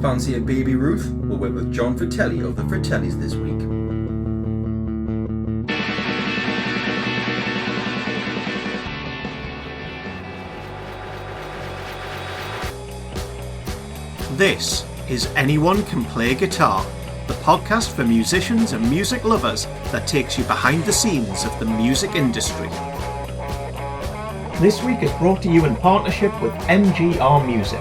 Fancy a Baby Ruth? Well, we're with Jon Fratelli of the Fratellis this week. This is Anyone Can Play Guitar, the podcast for musicians and music lovers that takes you behind the scenes of the music industry. This week is brought to you in partnership with MGR Music.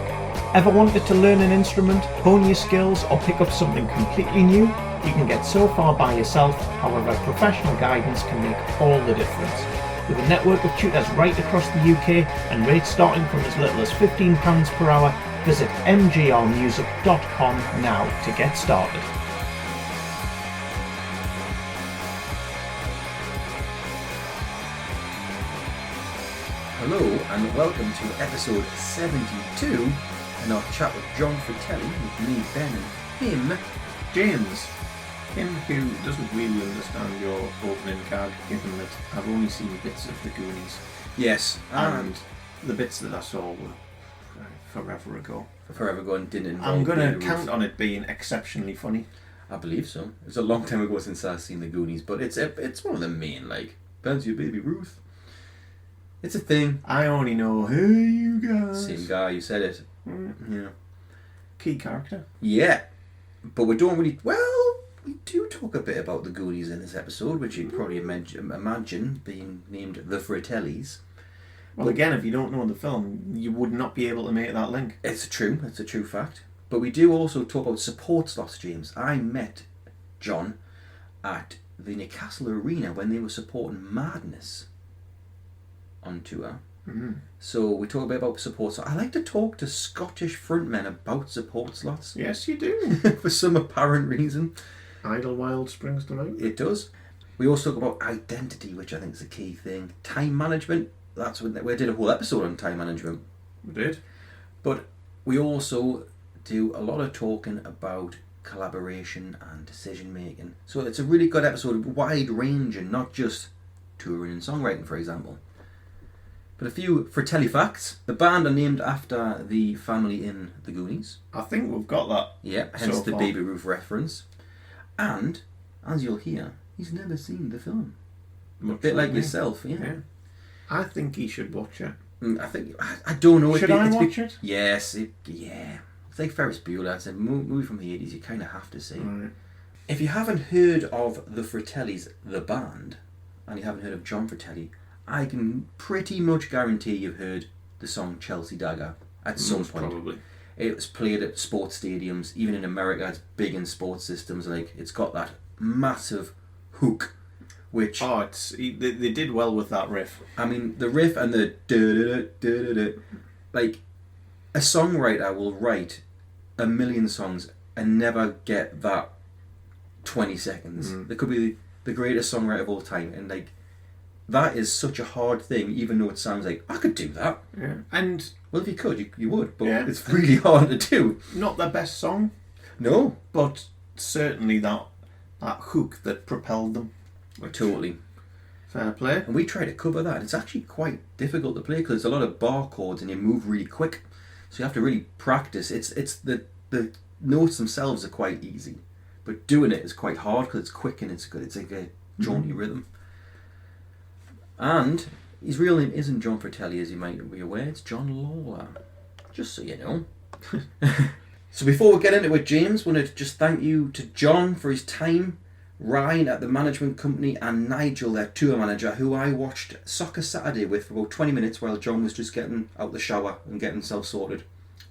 Ever wanted to learn an instrument, hone your skills, or pick up something completely new? You can get so far by yourself, however professional guidance can make all the difference. With a network of tutors right across the UK and rates starting from as little as £15 per hour, visit mgrmusic.com now to get started. Hello and welcome to episode 72 and our chat with Jon Fratelli, with me, Ben, and him, James. Him who doesn't really understand your opening gag, given that I've only seen bits of the Goonies. Yes, and the bits that I saw were forever ago. Forever ago and didn't involve. I'm going to count on it being exceptionally funny. I believe so. It's a long time ago since I've seen the Goonies, but it's one of the main, like, Fancy a Baby Ruth. It's a thing. I only know, hey you guys. Same guy, you said it. Yeah. Key character. Yeah. But we don't really... Well, we do talk a bit about the Goonies in this episode, which you'd probably imagine being named the Fratellis. Well, again, if you don't know the film, you would not be able to make that link. It's a true fact. But we do also talk about support slots, James. I met Jon at the Newcastle Arena when they were supporting Madness on tour. Mm-hmm. So we talk a bit about support slots. I like to talk to Scottish frontmen about support slots. Yes, you do. For some apparent reason. Idlewild springs to mind. It does. We also talk about identity, which I think is a key thing. Time management. That's what we did a whole episode on time management. We did. But we also do a lot of talking about collaboration and decision making. So it's a really good episode, wide ranging, not just touring and songwriting, for example. But a few Fratelli facts. The band are named after the family in the Goonies. I think we've got that. Yeah, hence the Baby Ruth reference. And, as you'll hear, he's never seen the film. A bit like yourself, yeah. I think he should watch it. I don't know. Should I watch it? Yes, yeah. It's like Ferris Bueller. It's a movie from the 80s you kind of have to see. Right. If you haven't heard of the Fratellis, the band, and you haven't heard of Jon Fratelli, I can pretty much guarantee you've heard the song Chelsea Dagger at some point. Probably. It was played at sports stadiums. Even in America, it's big in sports systems. Like, it's got that massive hook, which... Oh, they did well with that riff. I mean, the riff and the da-da-da-da-da-da. Like, a songwriter will write a million songs and never get that 20 seconds. There could be the greatest songwriter of all time, and like, that is such a hard thing, even though it sounds like, I could do that. Yeah. And... Well, if you could, you would, but it's really hard to do. Not their best song. No. But certainly that hook that propelled them. Totally. Fair play. And we try to cover that. It's actually quite difficult to play because there's a lot of bar chords and you move really quick. So you have to really practice. It's the notes themselves are quite easy, but doing it is quite hard because it's quick and it's good. It's like a jaunty rhythm. And his real name isn't Jon Fratelli, as you might be aware. It's John Lawler. Just so you know. So before we get into it, James, I want to just thank you to Jon for his time, Ryan at the management company, and Nigel, their tour manager, who I watched Soccer Saturday with for about 20 minutes while Jon was just getting out the shower and getting himself sorted.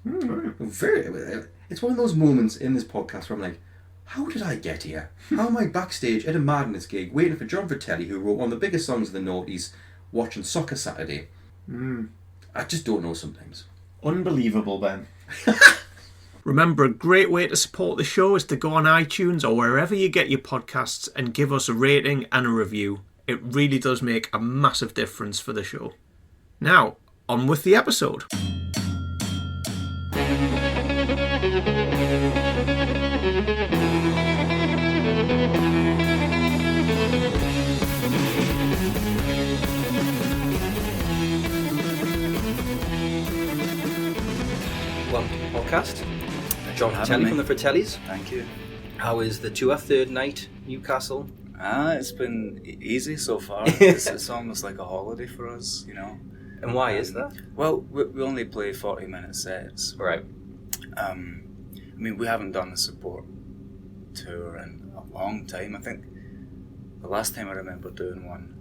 It's one of those moments in this podcast where I'm like, how did I get here? How am I backstage at a Madness gig waiting for Jon Fratelli, who wrote one of the biggest songs of the noughties, watching Soccer Saturday? I just don't know sometimes. Unbelievable, Ben. Remember, a great way to support the show is to go on iTunes or wherever you get your podcasts and give us a rating and a review. It really does make a massive difference for the show. Now, on with the episode. Welcome to the podcast. Jon Fratelli from the Fratellis. Thank you. How is the tour? Third night, Newcastle? It's been easy so far. It's almost like a holiday for us, you know. And why is that? Well, we only play 40-minute sets. Right. I mean, we haven't done a support tour in a long time. I think the last time I remember doing one,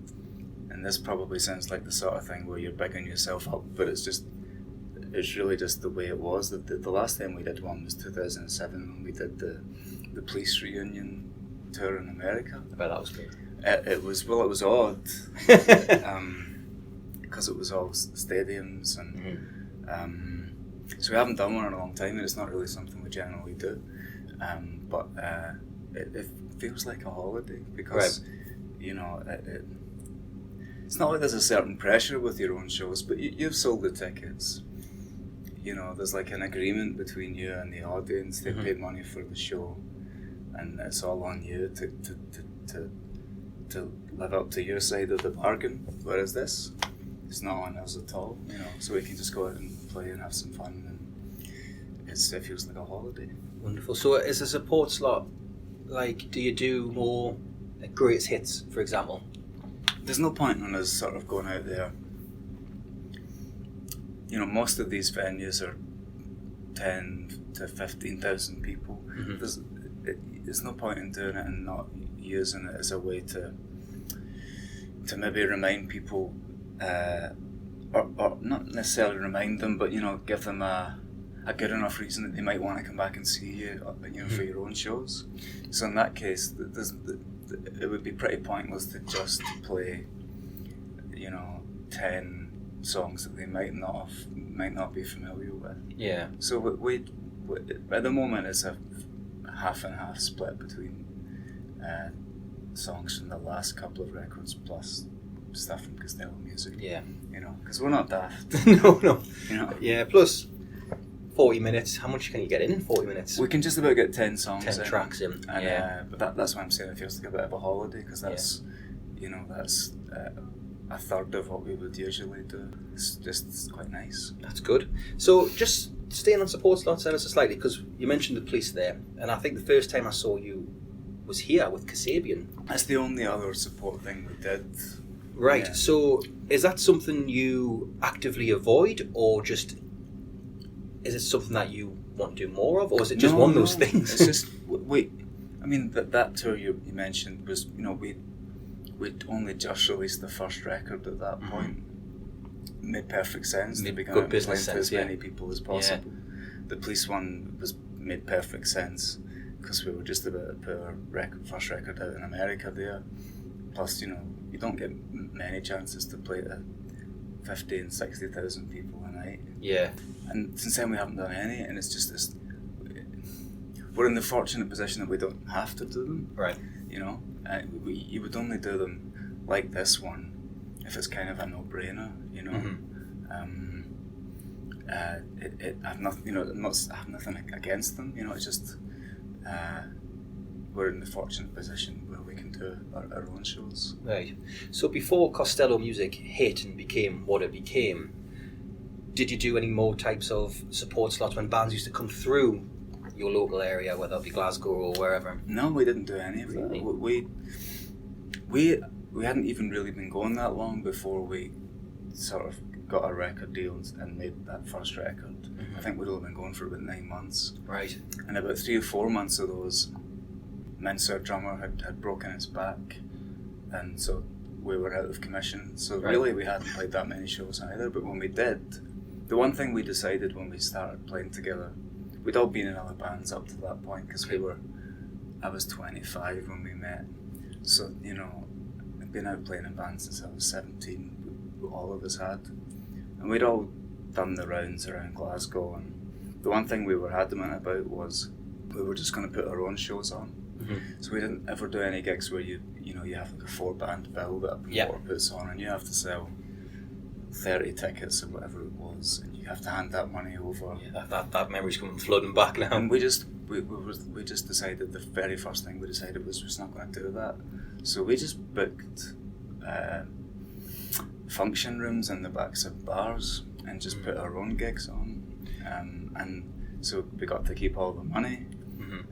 and this probably sounds like the sort of thing where you're bigging yourself up, but it's really just the way it was. The last time we did one was 2007 when we did the police reunion tour in America. I bet that was good. It was odd because it was all stadiums and so we haven't done one in a long time, and it's not really something we generally do. But it feels like a holiday because you know it's not like there's a certain pressure with your own shows, but you've sold the tickets. You know, there's like an agreement between you and the audience. They pay money for the show, and it's all on you to live up to your side of the bargain. Whereas this, it's not on us at all. You know, so we can just go out and play and have some fun, and it feels like a holiday. Wonderful. So, as a support slot, like, do you do more greatest hits, for example? There's no point in us sort of going out there. You know, most of these venues are 10 to 15,000 people. There's no point in doing it and not using it as a way to maybe remind people, or not necessarily remind them, but, you know, give them a good enough reason that they might want to come back and see you, you know, for your own shows. So in that case, it would be pretty pointless to just play, you know, 10 songs that they might not be familiar with. Yeah. So we at the moment it's a half and half split between songs from the last couple of records plus stuff from Costello music. Yeah. You know, because we're not daft. No. You know. Yeah. Plus 40 minutes. How much can you get in 40 minutes? We can just about get 10 songs 10 in. tracks in. And, yeah. But that's why I'm saying it feels like a bit of a holiday, because that's, you know, that's a third of what we would usually do. It's quite nice. That's good. So just staying on support slots ever so slightly, because you mentioned the police there, and I think the first time I saw you was here with Kasabian. That's the only other support thing we did. Right. Yeah. So is that something you actively avoid, or just is it something that you want to do more of, or is it just one of those things? It's just I mean that tour you mentioned was, you know, we'd only just released the first record at that point. Made perfect sense to be going out and playing to as many people as possible. Yeah. The police one made perfect sense because we were just about to put our first record out in America there. Plus, you know, you don't get many chances to play to 50,000 and 60,000 people a night. Yeah. And since then we haven't done any, and it's just this. We're in the fortunate position that we don't have to do them. Right. You know, you would only do them like this one if it's kind of a no-brainer. You know. I've nothing. You know, I have nothing against them. You know, it's just we're in the fortunate position where we can do our own shows. Right. So before Costello music hit and became what it became, did you do any more types of support slots when bands used to come through your local area, whether it be Glasgow or wherever? No, we didn't do any of that. Really? We hadn't even really been going that long before we sort of got a record deal and made that first record. I think we'd only been going for about 9 months. Right. And about 3 or 4 months of those, Mincer, our drummer, had broken his back, and so we were out of commission. So really we hadn't played that many shows either, but when we did, the one thing we decided when we started playing together, we'd all been in other bands up to that point, because I was 25 when we met, so, you know, I'd been out playing in bands since I was 17, all of us had, and we'd all done the rounds around Glasgow, and the one thing we were adamant about was we were just going to put our own shows on. So we didn't ever do any gigs where you have like a 4-band bill that a promoter puts on, and you have to sell 30 tickets or whatever it was, and you have to hand that money over. Yeah, that memory's coming flooding back now. And we just decided, the very first thing we decided was we're just not going to do that. So we just booked function rooms in the backs of bars and just put our own gigs on. And so we got to keep all the money.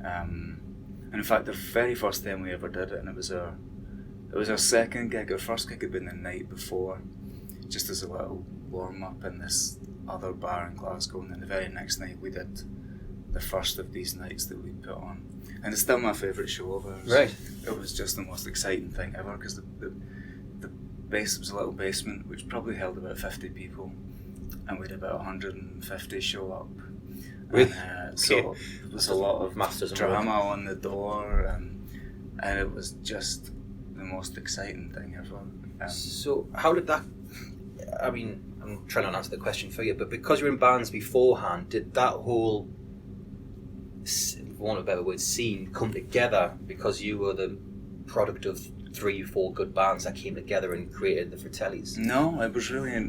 And in fact, the very first time we ever did it, and it was our second gig. Our first gig had been the night before, just as a little warm up in this other bar in Glasgow, and then the very next night we did the first of these nights that we put on, and it's still my favourite show of ours. Right. It was just the most exciting thing ever, because the base was a little basement which probably held about 50 people, and we had about 150 show up. Really? And, so there was a lot of Masters and drama on the door, and it was just the most exciting thing ever. So how did that, I mean, I'm trying to answer the question for you, but because you were in bands beforehand, did that whole, for want of a better word, scene come together because you were the product of 3-4 good bands that came together and created the Fratellis? No, it was really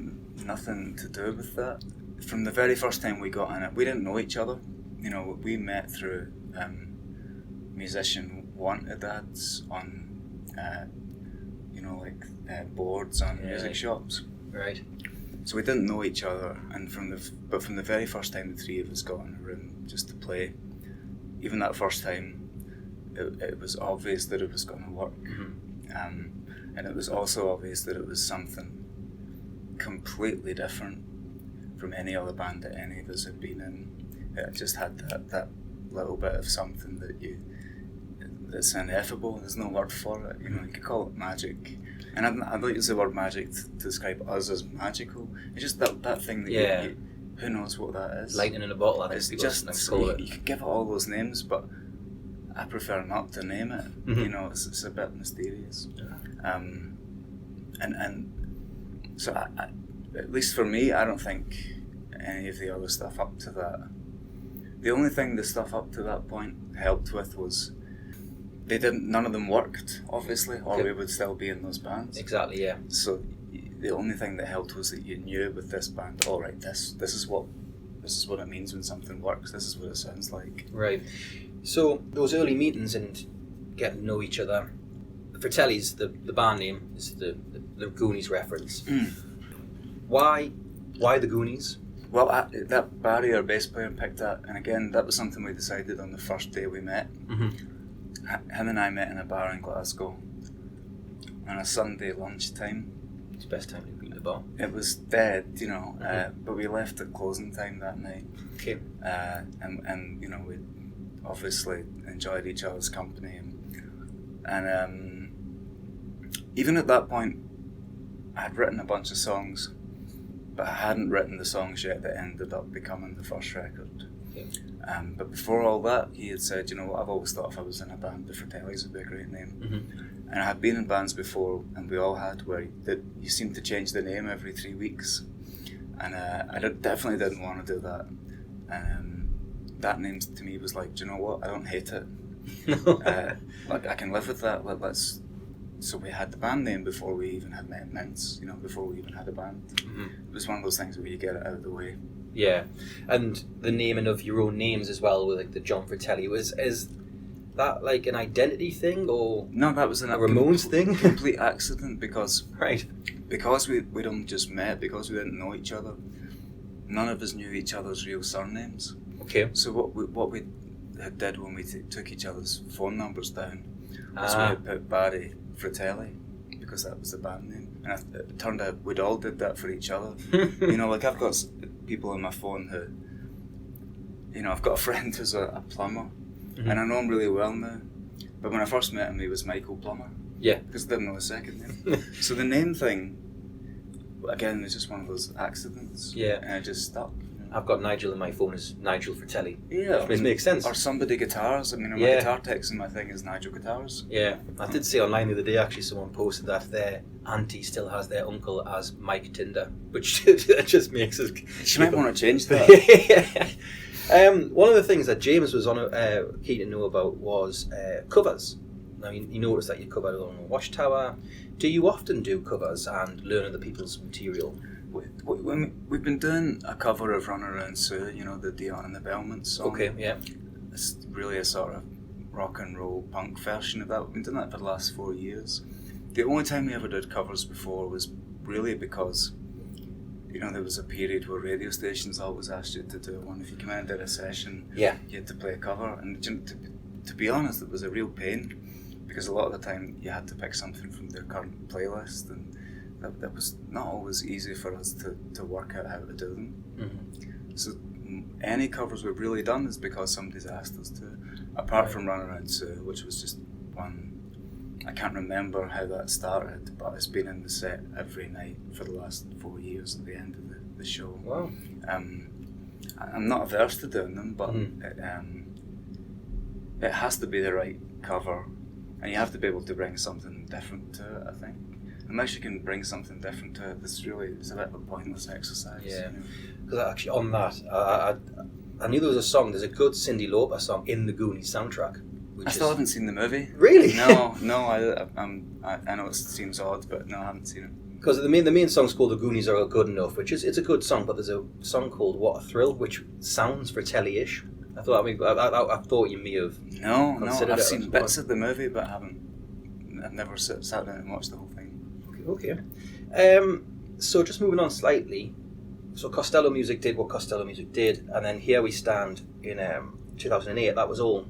nothing to do with that. From the very first time we got in it, we didn't know each other. You know, we met through musician wanted ads on, boards on music shops. Right. So we didn't know each other, and from the very first time the three of us got in a room just to play, even that first time, it was obvious that it was going to work. And it was also obvious that it was something completely different from any other band that any of us had been in. It just had that little bit of something that's ineffable. There's no word for it. You know, you could call it magic. And I don't use the word magic to describe us as magical. It's just that thing that you who knows what that is. Lightning in a bottle, I think it's people just call it. You could give it all those names, but I prefer not to name it. You know, it's a bit mysterious. And so I, at least for me, I don't think any of the other stuff up to that. The only thing the stuff up to that point helped with was none of them worked, obviously, or we would still be in those bands. Exactly, yeah. So the only thing that helped was that you knew with this band, all right, this is what it means when something works. This is what it sounds like. Right. So those early meetings and getting to know each other. The Fratellis, the band name is the Goonies reference. Why the Goonies? Well, that Barry, our bass player, picked that, and again, that was something we decided on the first day we met. Him and I met in a bar in Glasgow on a Sunday lunchtime. It's the best time to be in the bar. It was dead, you know, but we left at closing time that night. Okay. And you know, we obviously enjoyed each other's company, and even at that point, I had written a bunch of songs, but I hadn't written the songs yet that ended up becoming the first record. Okay. But before all that, he had said, you know what, I've always thought if I was in a band, the Fratellis would be a great name. And I had been in bands before, and we all had, where you seemed to change the name every 3 weeks. And I definitely didn't want to do that. That name to me was like, do you know what, I don't hate it. Like, I can live with that. So we had the band name before we even had met Mints, you know, before we even had a band. It was one of those things where you get it out of the way. Yeah, and the naming of your own names as well, with like the Jon Fratelli, is that like an identity thing, or no? That was a Ramones thing. Complete accident, because because we'd only just met, because we didn't know each other. None of us knew each other's real surnames. Okay. So what we had did when we took each other's phone numbers down was we had put Barry Fratelli, because that was the band name, and it turned out we'd all did that for each other. You know, like I've got people on my phone who, you know, I've got a friend who's a plumber, and I know him really well now, but when I first met him he was Michael Plummer. Yeah. Because I didn't know his second name. So the name thing, again, was just one of those accidents. Yeah. And it just stuck. I've got Nigel in my phone as Nigel Fratelli. Yeah. Which makes sense. Or Somebody Guitars. I mean, my guitar text in my thing is Nigel Guitars. Yeah. I did see online the other day, actually, someone posted that their auntie still has their uncle as Mike Tinder, which just makes us... She might want to change that. One of the things that James was keen to know about was covers. Now, you noticed that you covered along the Watchtower. Do you often do covers and learn other people's material? We've been doing a cover of Run Around Sue, you know, the Dion and the Bellmans song. Okay, yeah. It's really a sort of rock and roll punk version of that. We've been doing that for the last 4 years. The only time we ever did covers before was really because, there was a period where radio stations always asked you to do one. If you came in and did a session, Yeah. you had to play a cover. And to be honest, it was a real pain, because a lot of the time you had to pick something from their current playlist, and that was not always easy for us to work out how to do them. Mm-hmm. So any covers we've really done is because somebody's asked us to, apart from Run Around Sue, which was just one. I can't remember how that started, but it's been in the set every night for the last 4 years at the end of the show. Wow. I'm not averse to doing them, but it has to be the right cover, and you have to be able to bring something different to it, I think. Unless you can bring something different to it, it's a bit of a pointless exercise. Yeah. Because actually on that, I knew there was a song, there's a good Cyndi Lauper song in the Goonies soundtrack. I still haven't seen the movie. Really? No, I know it seems odd, but no, I haven't seen it. Because the main song's called The Goonies Are Good Enough, which it's a good song, but there's a song called What a Thrill, which sounds Fratelli-ish. I thought you may have. No, considered I've it seen as bits of the movie, but I've never sat down and watched the whole thing. Okay. So just moving on slightly. So Costello Music did what Costello Music did, and then here we stand in 2008. That was all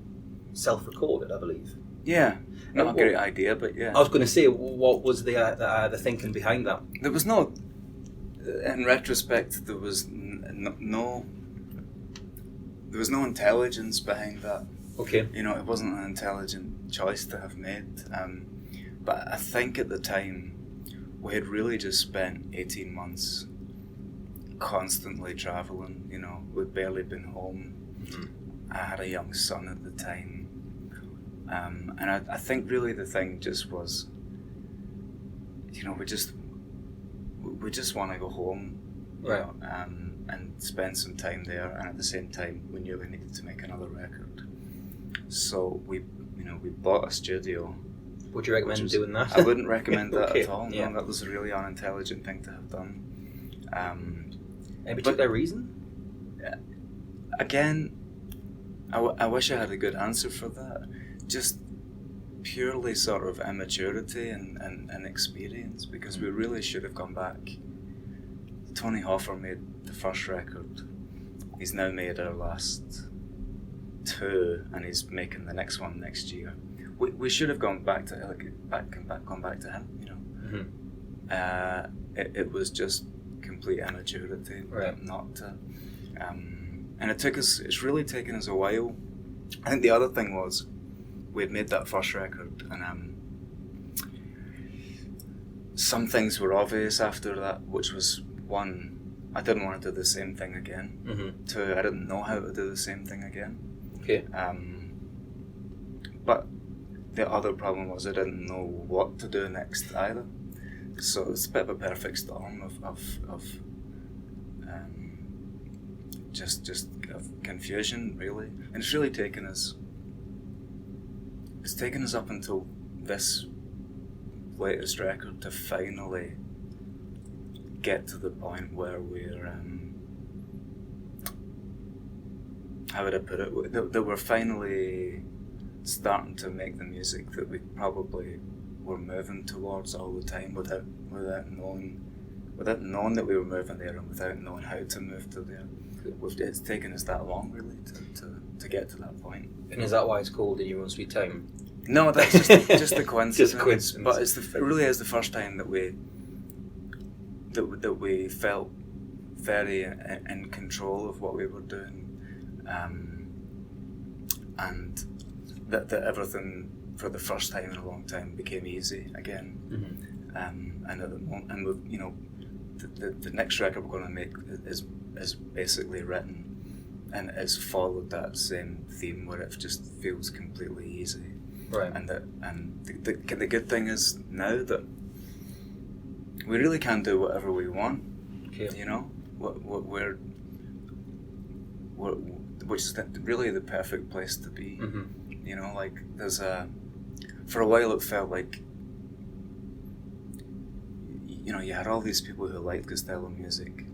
self-recorded, I believe. Yeah, not a great idea, but yeah. I was going to say, what was the thinking behind that? There was no. In retrospect, there was no intelligence behind that. Okay. It wasn't an intelligent choice to have made. But I think at the time, we had really just spent 18 months constantly travelling. We'd barely been home. Mm-hmm. I had a young son at the time. And I think really the thing just was, we just want to go home, right? And spend some time there. And at the same time, we knew we needed to make another record. So we bought a studio. Would you recommend doing that? I wouldn't recommend that Okay, at all. yeah. No, that was a really unintelligent thing to have done. Any particular reason? Again, I wish I had a good answer for that. Just purely sort of immaturity and experience, because we really should have gone back. Tony Hoffer made the first record. He's now made our last two, and he's making the next one next year. We should have gone back to gone back to him. Mm-hmm. It was just complete immaturity, right? Not to, and it's really taken us a while. I think the other thing was, we'd made that first record, and some things were obvious after that, which was, one, I didn't want to do the same thing again. Mm-hmm. Two, I didn't know how to do the same thing again. Okay. But the other problem was I didn't know what to do next either. So it's a bit of a perfect storm of just of confusion, really. And it's really taken us up until this latest record to finally get to the point where we're how would I put it, that we're finally starting to make the music that we probably were moving towards all the time without knowing that we were moving there, and without knowing how to move to there. It's taken us that long, really, to get to that point. And is that why it's called In Your Own Sweet Time? No, that's just a coincidence. Just a coincidence. But it really is the first time that we felt very in control of what we were doing, and that everything for the first time in a long time became easy again. Mm-hmm. And at the moment, and the next record we're going to make is basically written, and it's followed that same theme where it just feels completely easy. Right. And the good thing is now that we really can do whatever we want. Okay. Which is really the perfect place to be. Mm-hmm. Like there's for a while it felt like, you had all these people who liked Costello music,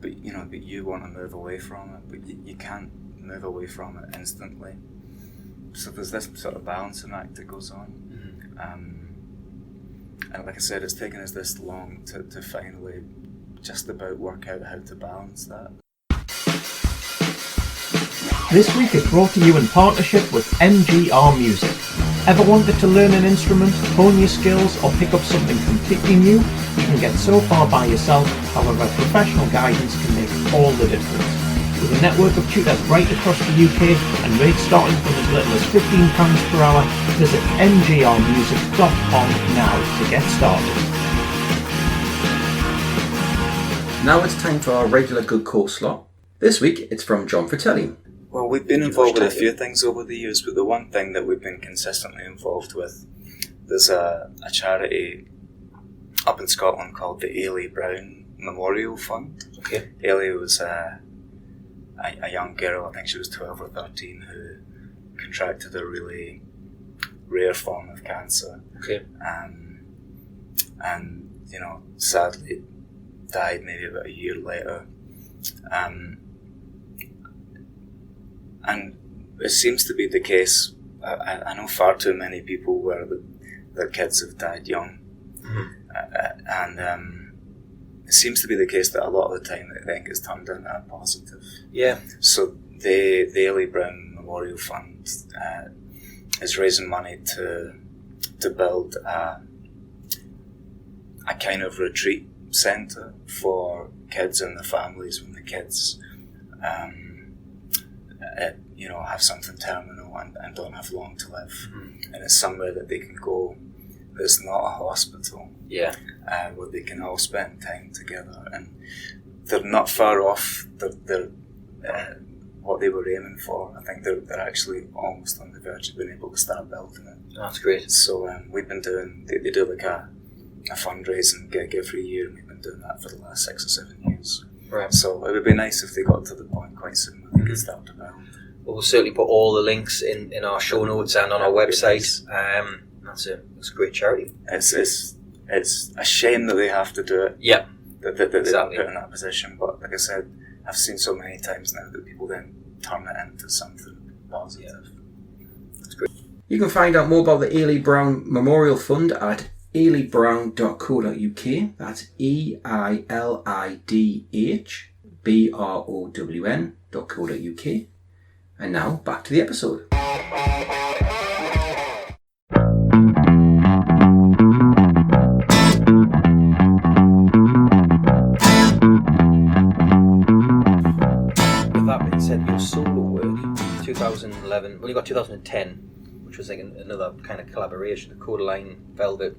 but you want to move away from it, but you can't move away from it instantly. So there's this sort of balancing act that goes on. Mm-hmm. And like I said, it's taken us this long to finally just about work out how to balance that. This week is brought to you in partnership with MGR Music. Ever wanted to learn an instrument, hone your skills, or pick up something completely new? You can get so far by yourself, however professional guidance can make all the difference. With a network of tutors right across the UK and rates starting from as little as £15 per hour, visit mgrmusic.com now to get started. Now it's time for our regular good cause slot. This week it's from Jon Fratelli. Well, we've been involved with a few things over the years, but the one thing that we've been consistently involved with, there's a charity up in Scotland called the Ailey Brown Memorial Fund. Okay. Ailey was a young girl, I think she was 12 or 13, who contracted a really rare form of cancer. Okay. And sadly died maybe about a year later. And it seems to be the case, I know far too many people where their kids have died young. Mm-hmm. It seems to be the case that a lot of the time they think it's turned into a positive. Yeah. So the Ailey Brown Memorial Fund is raising money to build a kind of retreat centre for kids and their families when the kids have something terminal and don't have long to live. Mm-hmm. And it's somewhere that they can go that's not a hospital. Yeah. Where they can all spend time together, and they're not far off they're what they were aiming for. I think they're actually almost on the verge of being able to start building it. That's great. So we've been doing, they do like a fundraising gig every year, and we've been doing that for the last 6 or 7 years. Right. So it would be nice if they got to the point quite soon where they could start to build. We'll certainly put all the links in our show notes and on our website. That's a great charity. It's a shame that they have to do it. Yeah. That they Exactly. put in that position. But like I said, I've seen so many times now that people then turn it into something positive. That's great. You can find out more about the Ailey Brown Memorial Fund at aileyBrown.co.uk. That's EILIDHBROWN.co.uk. And now back to the episode. With that being said, your solo work, 2011, well, you got 2010, which was like another kind of collaboration, the Codeline Velvet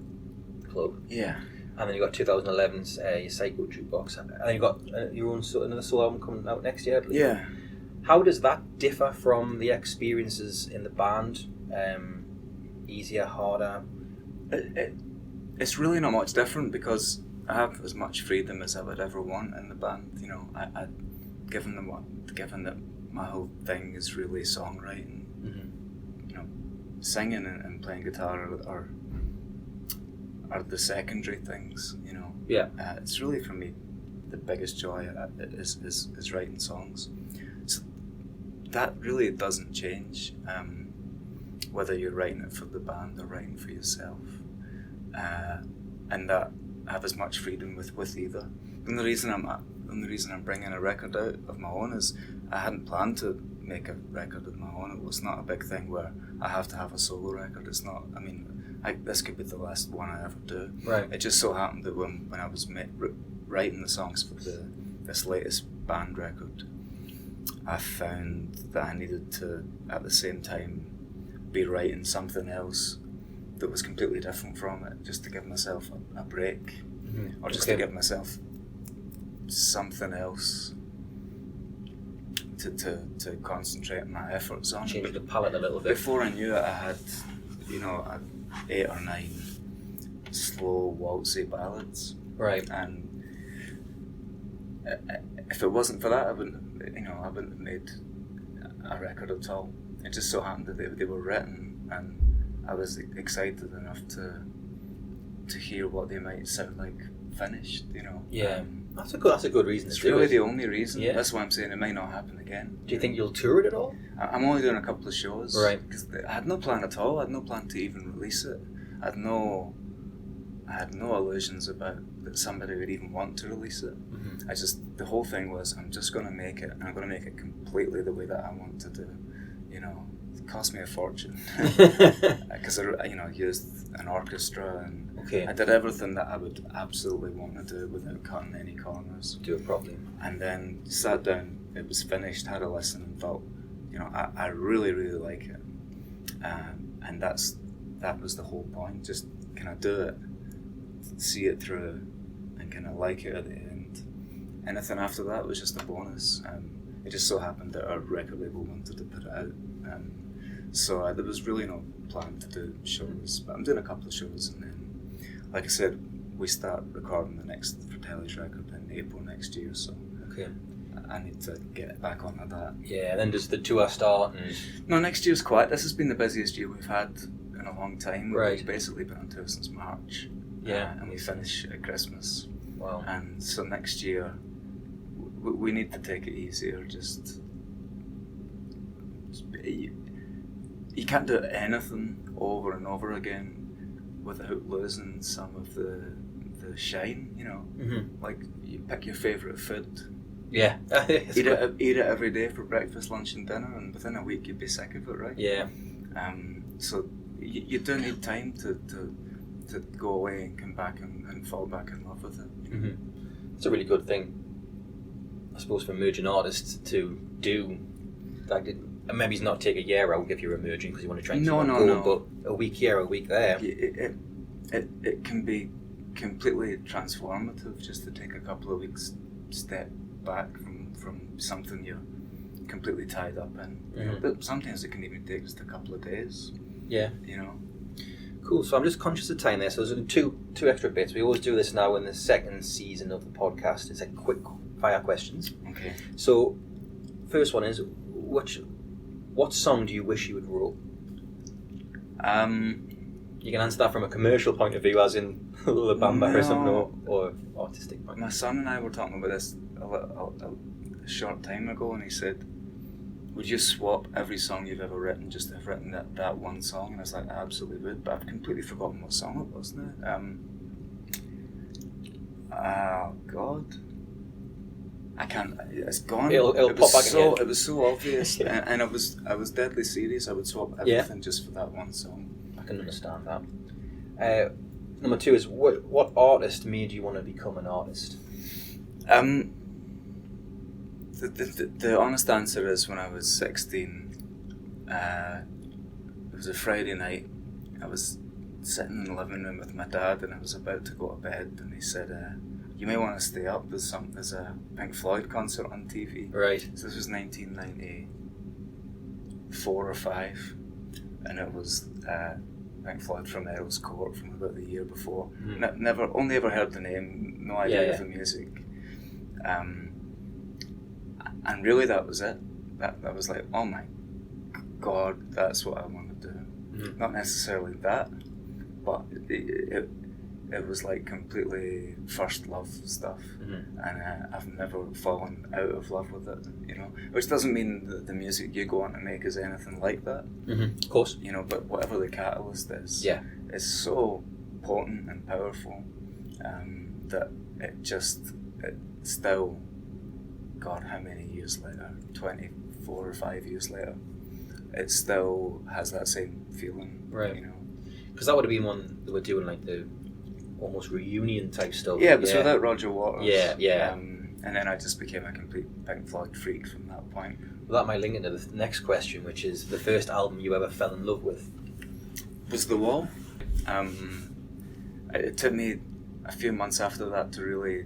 Club. Yeah. And then you got 2011's your Psycho Jukebox, and then you got your own another solo album coming out next year, I believe. Yeah. How does that differ from the experiences in the band? Easier, harder? It's really not much different because I have as much freedom as I would ever want in the band. Given that my whole thing is really songwriting, singing and playing guitar are the secondary things. Yeah. It's really for me the biggest joy is writing songs. So that really doesn't change, whether you're writing it for the band or writing for yourself, and that I have as much freedom with either. And the reason I'm bringing a record out of my own is I hadn't planned to make a record of my own. It was not a big thing where I have to have a solo record. It's not. I mean, this could be the last one I ever do. Right. It just so happened that when I was writing the songs for this latest band record, I found that I needed to, at the same time, be writing something else that was completely different from it, just to give myself a break, or just to give myself something else to concentrate my efforts on. Change the palette a little bit. Before I knew it, I had, 8 or 9 slow waltzy ballads. Right. And if it wasn't for that, I wouldn't have made a record at all. It just so happened that they were written, and I was excited enough to hear what they might sound like finished. Yeah. That's a good reason It's to do really it. the only reason. Yeah. That's why I'm saying it might not happen again. Do you think you'll tour it at all? I'm only doing a couple of shows. Right. Because I had no plan at all. I had no plan to even release it. I had no I had no illusions about that somebody would even want to release it. The whole thing was, I'm just going to make it, and I'm going to make it completely the way that I want to do. You know, it cost me a fortune because I used an orchestra, and I did everything that I would absolutely want to do without cutting any corners. Do it properly. And then sat down, it was finished, had a listen, and thought, you know, I really, really like it. And that was the whole point. Just kind of do it, see it through, and kind of like it at the end. Anything after that was just a bonus. It just so happened that our record label wanted to put it out. So there was really no plan to do shows, but I'm doing a couple of shows, and then, like I said, we start recording the next Fratelli's record in April next year, so I need to get back onto that. Yeah, and then does the tour start? No, next year's quiet. This has been the busiest year we've had in a long time. Right. We've basically been on tour since March. Yeah. And we finish at Christmas. Wow. And so next year, we need to take it easier. You can't do anything over and over again without losing some of the shine, you know. Like, you pick your favourite food. Yeah. Eat it every day for breakfast, lunch and dinner, and within a week you'd be sick of it, right? Yeah. So you do need time to go away and come back and fall back in love with it. You know? It's a really good thing, I suppose, for emerging artists to do. Like, maybe it's not take a year out if you're emerging because you want to try and No. But a week here, a week there. It can be completely transformative just to take a couple of weeks step back from something you're completely tied up in. You know, but sometimes it can even take just a couple of days. Yeah. You know. Cool. So I'm just conscious of time there. So there's two extra bits. We always do this now in the second season of the podcast. It's like quick fire questions. Okay. So first one is, what song do you wish you had wrote? You can answer that from a commercial point of view, as in La Bamba or something, or artistic point. My son and I were talking about this a short time ago, and he said, would you swap every song you've ever written just to have written that one song? And I was like, I absolutely would, but I've completely forgotten what song it was now. God. I can't, it's gone. It'll pop back in. It was so obvious, and I was deadly serious. I would swap everything just for that one song. I can understand that. Number two is, what artist made you want to become an artist? The honest answer is, when I was 16, it was a Friday night. I was sitting in the living room with my dad, and I was about to go to bed, and he said, you may want to stay up, there's a Pink Floyd concert on TV. Right. So this was 1994 or 5, and it was Pink Floyd from Earl's Court from about the year before. Only ever heard the name, no idea of the music. And really that was it. That was like, oh my God, that's what I want to do. Not necessarily that, but it was like completely first love stuff, and I've never fallen out of love with it, you know, which doesn't mean that the music you go on to make is anything like that, of course, you know, but whatever the catalyst is, it's so potent and powerful, that it still, God, how many years later, 24 or 5 years later, it still has that same feeling, right? You know, because that would have been one that we're doing, like the almost reunion type stuff. Yeah, but without Roger Waters. Yeah. And then I just became a complete Pink Floyd freak from that point. Well, that might link into the next question, which is the first album you ever fell in love with. Was The Wall. It took me a few months after that to really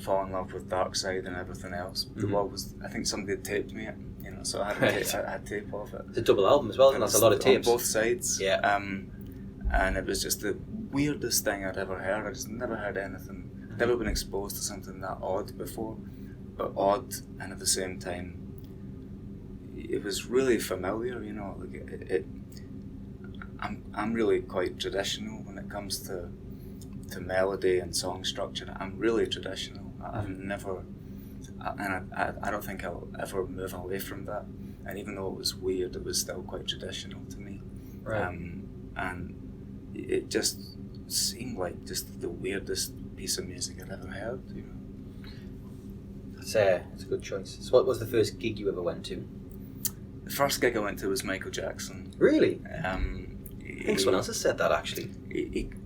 fall in love with Dark Side and everything else. The Wall was, I think somebody had taped me it, you know, so I had tape of it. It's a double album as well, and that's a lot of tapes. On both sides. Yeah. And it was just the weirdest thing I'd ever heard. I just never heard anything, never been exposed to something that odd before, but odd, and at the same time, it was really familiar, you know, like I'm really quite traditional when it comes to melody and song structure. I'm really traditional. I've never, and I don't think I'll ever move away from that, and even though it was weird, it was still quite traditional to me. Right. And it just seemed like just the weirdest piece of music I'd ever heard. You know. It's a good choice. So what was the first gig you ever went to? The first gig I went to was Michael Jackson. Really? I think someone else has said that, actually.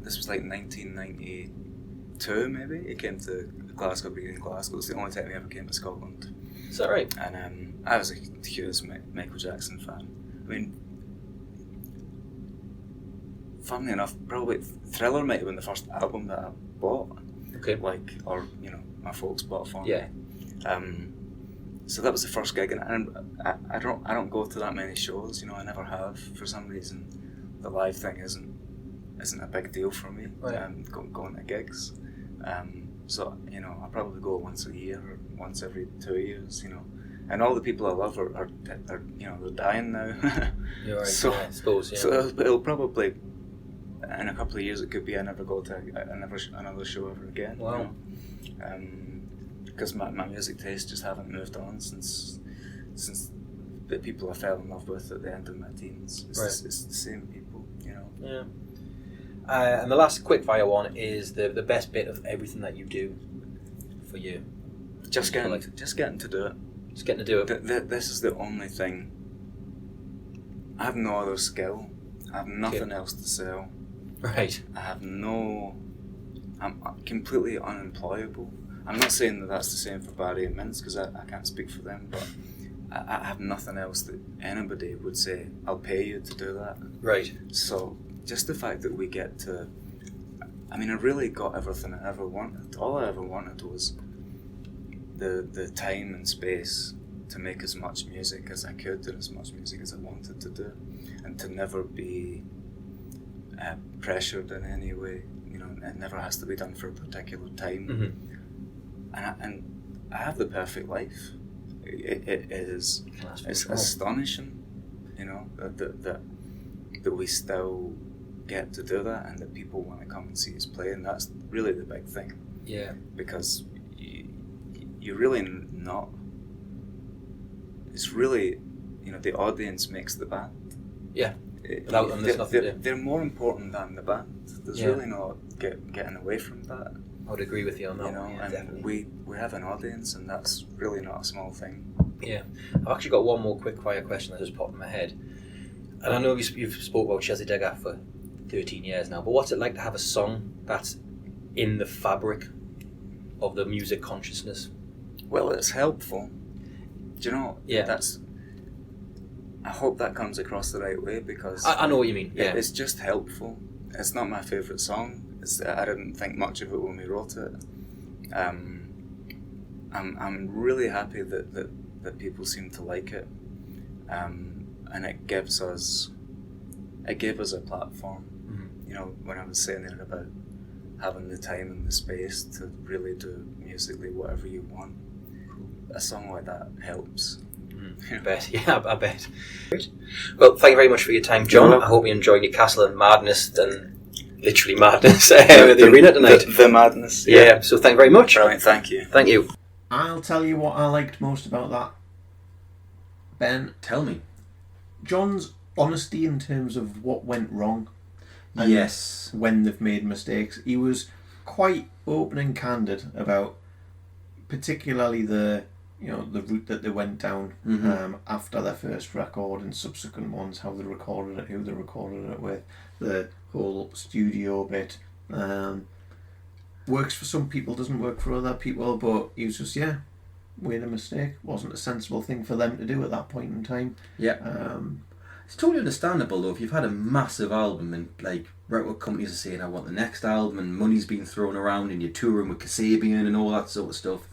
This was like 1992, maybe. He came to Glasgow, being in Glasgow. It was the only time he ever came to Scotland. Is that right? And I was a huge Michael Jackson fan. I mean, funnily enough, probably Thriller might have been the first album that I bought. Okay. Or my folks bought for me. Yeah. So that was the first gig, and I don't go to that many shows. You know, I never have. For some reason, the live thing isn't a big deal for me. Right. Going to gigs. So you know, I probably go once a year or once every 2 years. You know, and all the people I love are you know, they're dying now. You're right. So, I suppose. Yeah. So it'll probably, in a couple of years, it could be I never go to another show ever again. Wow. You know? Because my music tastes just haven't moved on since the people I fell in love with at the end of my teens. It's the same people, you know. Yeah. And the last quickfire one is the best bit of everything that you do for you. Just getting to do it. Just getting to do it. This is the only thing. I have no other skill. I have nothing else to sell. Right. I'm completely unemployable. I'm not saying that that's the same for Barry and Mince, because I can't speak for them, but I have nothing else that anybody would say, I'll pay you to do that. Right. So just the fact that we get to, I mean, I really got everything I ever wanted. All I ever wanted was the time and space to make as much music as I could and as much music as I wanted to do, and to never be pressured in any way. You know, it never has to be done for a particular time. Mm-hmm. And I have the perfect life. It's astonishing, you know, that we still get to do that, and that people want to come and see us play, and that's really the big thing. Yeah. Because you're really not. It's really, you know, the audience makes the band. Yeah. Without them, there's nothing to do. They're more important than the band. There's really no getting away from that. I would agree with you on that. You know, yeah, and definitely. we have an audience, and that's really not a small thing. Yeah, I've actually got one more quick fire question that just popped in my head, and I know you've spoke about Chelsea Dagger for 13 years now, but what's it like to have a song that's in the fabric of the music consciousness? Well, it's helpful. Do you know? Yeah. I hope that comes across the right way, because I know what you mean. Yeah, it's just helpful. It's not my favourite song. I didn't think much of it when we wrote it. I'm really happy that people seem to like it, and it gave us a platform. Mm-hmm. You know, when I was saying there about having the time and the space to really do musically whatever you want, a song like that helps. I bet. Yeah, I bet. Great. Well, thank you very much for your time, John. I hope you enjoyed Newcastle and madness, and literally madness at the arena tonight. The madness. Yeah. So thank you very much. Brilliant. Thank you. Thank you. I'll tell you what I liked most about that, Ben. Tell me. John's honesty in terms of what went wrong. And yes. When they've made mistakes. He was quite open and candid about particularly the route that they went down after their first record and subsequent ones, how they recorded it, who they recorded it with, the whole studio bit. Works for some people, doesn't work for other people, but he was just, made a mistake. Wasn't a sensible thing for them to do at that point in time. Yeah. It's totally understandable though, if you've had a massive album and like record companies are saying I want the next album and money's being thrown around and you're touring with Kasabian and all that sort of stuff,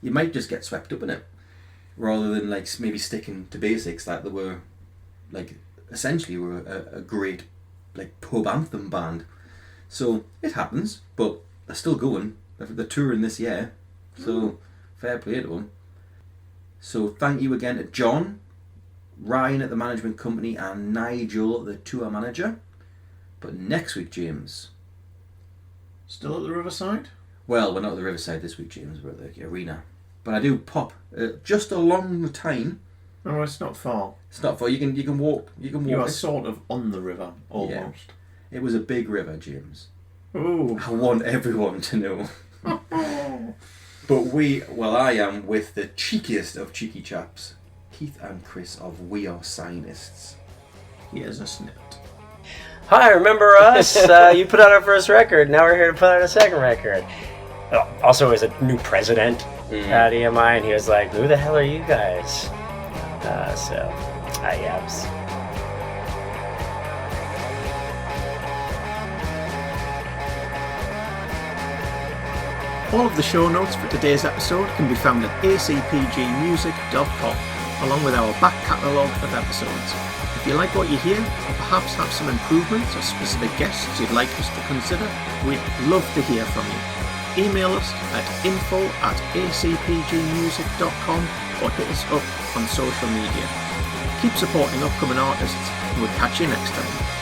you might just get swept up in it rather than like maybe sticking to basics like they were, like essentially were a great like pub anthem band. So it happens, but they're still going. They're touring this year, so fair play to them. So thank you again to John, Ryan at the management company, and Nigel, the tour manager. But next week, James. Still at the Riverside? Well, we're not at the Riverside this week, James. We're at the arena. But I do pop just along the time. No, it's not far. It's not far. You can walk. You can walk. You are sort of on the river almost. It was a big river, James. Ooh. I want everyone to know. But I am with the cheekiest of cheeky chaps, Keith and Chris of We Are Scientists. Here's a snippet. Hi, remember us? You put out our first record. Now we're here to put out a second record. Also, as a new president at EMI, and he was like, "Who the hell are you guys?" All of the show notes for today's episode can be found at acpgmusic.com, along with our back catalogue of episodes. If you like what you hear, or perhaps have some improvements or specific guests you'd like us to consider, we'd love to hear from you. Email us at info@acpgmusic.com or hit us up on social media. Keep supporting upcoming artists, and we'll catch you next time.